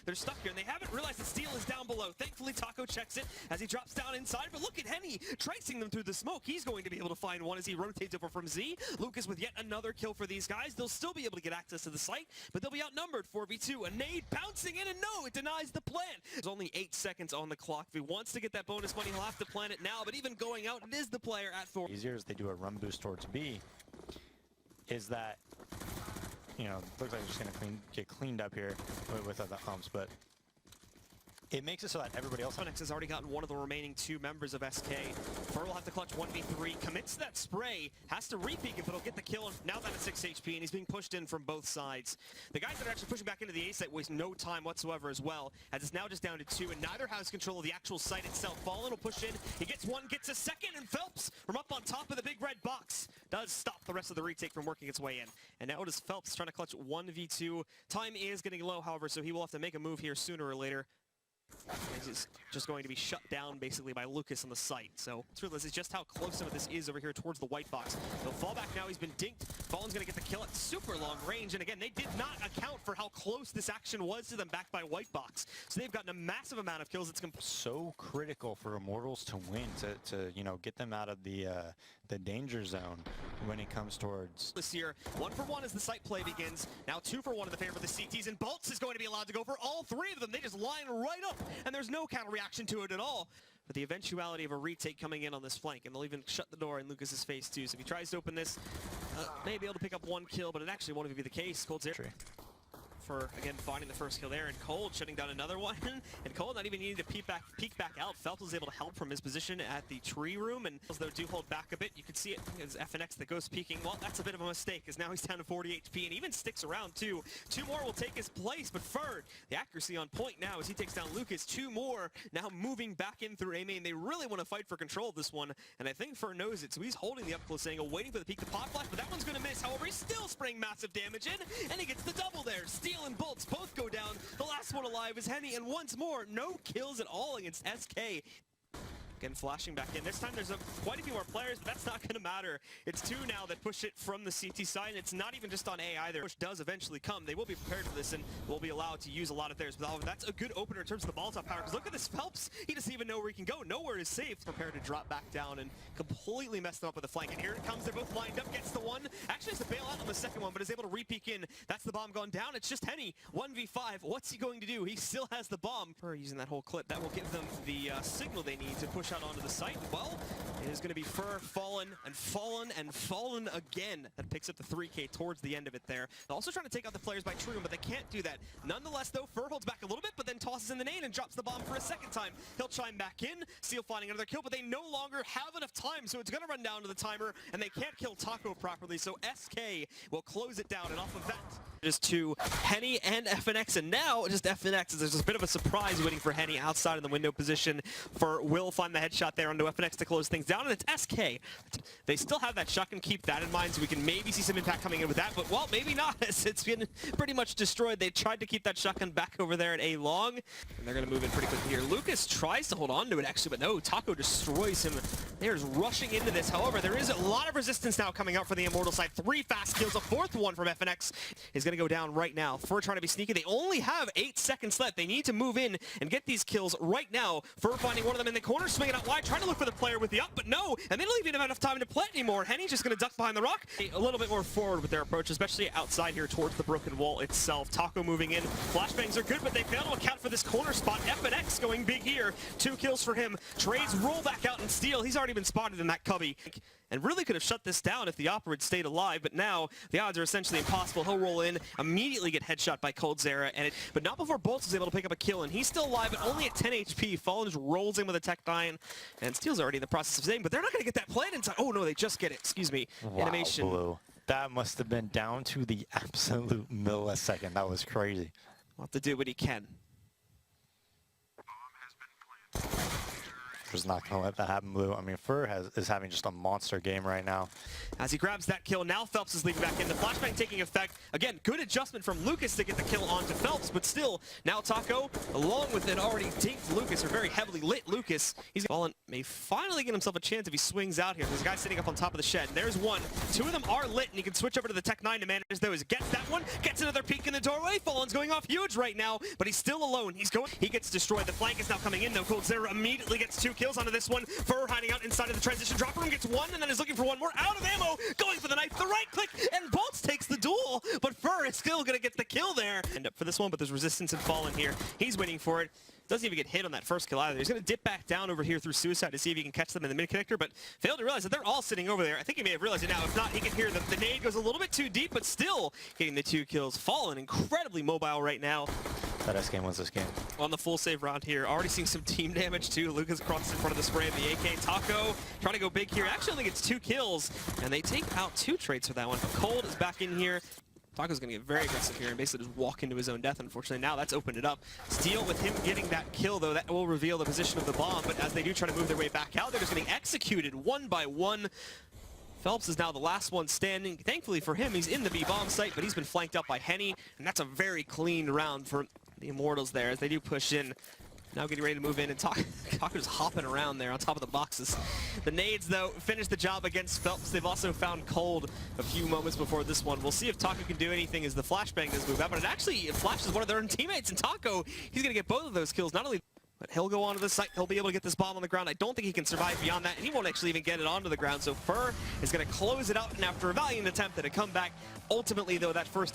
They're stuck here, and they haven't realized that Steel is down below. Thankfully, Taco checks it as he drops down inside, but look at Henny tracing them through the smoke. He's going to be able to find one as he rotates over from Z. Lucas with yet another kill for these guys. They'll still be able to get access to the site, but they'll be outnumbered 4v2. A nade bouncing in, and no, it denies the plant. There's only 8 seconds on the clock. If he wants to get that bonus money, he'll have to plant it now, but even going out, it is the player at 4. Easier as they do a run boost towards B is that, you know, looks like it's just going to get cleaned up here with the humps, but it makes it so that everybody else... FNX has already gotten one of the remaining 2 members of SK. Fur will have to clutch 1v3, commits to that spray, has to re-peek it, but he'll get the kill, and now that at 6 HP, and he's being pushed in from both sides. The guys that are actually pushing back into the A site waste no time whatsoever as well, as it's now just down to 2, and neither has control of the actual site itself. Fallen will push in, he gets one, gets a second, and Phelps from up on top of the big red box does stop the rest of the retake from working its way in. And now it is Phelps trying to clutch 1v2. Time is getting low, however, so he will have to make a move here sooner or later. He's just going to be shut down basically by Lucas on the site. So let's realize just how close some of this is over here towards the white box. He'll fall back now. He's been dinked. Fallen's going to get the kill at super long range. And again, they did not account for how close this action was to them back by white box. So they've gotten a massive amount of kills. It's so critical for Immortals to win, to you know, get them out of the danger zone when it comes towards this year. 1 for 1 as the site play begins. Now 2 for 1 in the favor of the CTs, and Bolts is going to be allowed to go for all 3 of them. They just line right up, and there's no counter reaction to it at all. But the eventuality of a retake coming in on this flank, and they'll even shut the door in Lucas's face too. So if he tries to open this, may be able to pick up 1 kill, but it actually won't even be the case. Cold's there for, again, finding the first kill there, and Cold shutting down another one, and Cold not even needing to peek back out. Phelps was able to help from his position at the tree room, and as though do hold back a bit, you can see it as FNX that goes peeking. Well, that's a bit of a mistake, because now he's down to 40 HP, and even sticks around too. 2 more will take his place, but Ferd, the accuracy on point now as he takes down Lucas. 2 more now moving back in through A main. They really want to fight for control of this one, and I think Ferd knows it, so he's holding the up close angle, waiting for the peek to pop flash, but that one's going to miss. However, he's still spraying massive damage in, and he gets the double there. Steel and Bolts both go down. The last one alive is Henny, and once more, no kills at all against SK. Again, flashing back in. This time there's quite a few more players, but that's not going to matter. It's 2 now that push it from the CT side, and it's not even just on A either. Push does eventually come. They will be prepared for this, and will be allowed to use a lot of theirs. But that's a good opener in terms of the Molotov power, because look at this Phelps. He doesn't even know where he can go. Nowhere is safe. Prepared to drop back down and completely mess them up with the flank. And here it comes. They're both lined up. Gets the one. Actually has to bail out on the second one, but is able to re-peek in. That's the bomb gone down. It's just Henny. 1v5. What's he going to do? He still has the bomb. For using that whole clip, that will give them the signal they need to push out onto the site. Well, it is going to be Fur, Fallen, and Fallen, and Fallen again. That picks up the 3K towards the end of it there. They're also trying to take out the players by True Room, but they can't do that. Nonetheless, though, Fur holds back a little bit, but then tosses in the nade and drops the bomb for a second time. He'll chime back in, Steel finding another kill, but they no longer have enough time, so it's going to run down to the timer, and they can't kill Taco properly, so SK will close it down, and off of that, just to Henny and FNX, and now just FNX. There's a bit of a surprise waiting for Henny outside in the window position. For Will find the headshot there onto FNX to close things down, and it's SK. They still have that shotgun, keep that in mind, so we can maybe see some impact coming in with that, but well, maybe not, as it's been pretty much destroyed. They tried to keep that shotgun back over there at A long, and they're going to move in pretty quickly here. Lucas tries to hold on to it actually, but no, Taco destroys him. They're just rushing into this. However, there is a lot of resistance now coming out for the Immortal side. 3 fast kills, a 4th one from FNX is going to go down right now. Fur trying to be sneaky. They only have 8 seconds left. They need to move in and get these kills right now. Fur finding one of them in the corner, swinging out wide, trying to look for the player with the up, but no, and they don't even have enough time to plant anymore. Henny's just going to duck behind the rock. A little bit more forward with their approach, especially outside here towards the broken wall itself. Taco moving in. Flashbangs are good, but they fail to account for this corner spot. FNX going big here. 2 kills for him. Trades roll back out and Steel. He's already been spotted in that cubby, and really could have shut this down if the Opera had stayed alive, but now the odds are essentially impossible. He'll roll in, immediately get headshot by Cold Zera, but not before Bolts is able to pick up a kill, and he's still alive, but only at 10 HP. Fallen just rolls in with a Tech 9, and Steel's already in the process of saving, but they're not going to get that plant inside. Oh no, they just get it, excuse me. Wow, Animation. Blue. That must have been down to the absolute millisecond. That was crazy. We'll have to do what he can. was not going to let that happen, Blue. I mean, Fur is having just a monster game right now. As he grabs that kill, now Phelps is leaving back in. The flashbang taking effect. Again, good adjustment from Lucas to get the kill onto Phelps, but still, now Taco, along with an already dinked Lucas, or very heavily lit Lucas, he's fallen, may finally get himself a chance if he swings out here. There's a guy sitting up on top of the shed. There's one. Two of them are lit, and he can switch over to the Tech 9 to manage those. Gets that one, gets another peek in the doorway. Fallen's going off huge right now, but he's still alone. He gets destroyed. The flank is now coming in, though. Cold Zero immediately gets 2 kills onto this one. Fur hiding out inside of the transition drop room gets 1, and then is looking for one more. Out of ammo, going for the knife, the right click, and Bolts takes the duel, but Fur is still going to get the kill there. End up for this one, but there's resistance and Fallen here. He's waiting for it. Doesn't even get hit on that first kill either. He's going to dip back down over here through Suicide to see if he can catch them in the mid-connector, but failed to realize that they're all sitting over there. I think he may have realized it now. If not, he can hear that the nade goes a little bit too deep, but still getting the 2 kills. Fallen incredibly mobile right now. That S game wins this game. On the full save round here. Already seeing some team damage too. Lucas crosses in front of the spray of the AK. Taco trying to go big here. Actually only gets 2 kills, and they take out 2 trades for that one. Cold is back in here. Taco's going to get very aggressive here and basically just walk into his own death, unfortunately. Now that's opened it up. Steel with him getting that kill, though, that will reveal the position of the bomb. But as they do try to move their way back out, they're just getting executed one by one. Phelps is now the last one standing. Thankfully for him, he's in the B-bomb site, but he's been flanked up by Henny, and that's a very clean round for the Immortals there as they do push in. Now getting ready to move in, and Taco's hopping around there on top of the boxes. The nades, though, finish the job against Phelps. They've also found Cold a few moments before this one. We'll see if Taco can do anything as the flashbang does move out, but it flashes one of their own teammates, and Taco, he's going to get both of those kills. Not only, but he'll go onto the site. He'll be able to get this bomb on the ground. I don't think he can survive beyond that, and he won't actually even get it onto the ground. So Fur is going to close it out, and after a valiant attempt at a comeback, ultimately, though, that first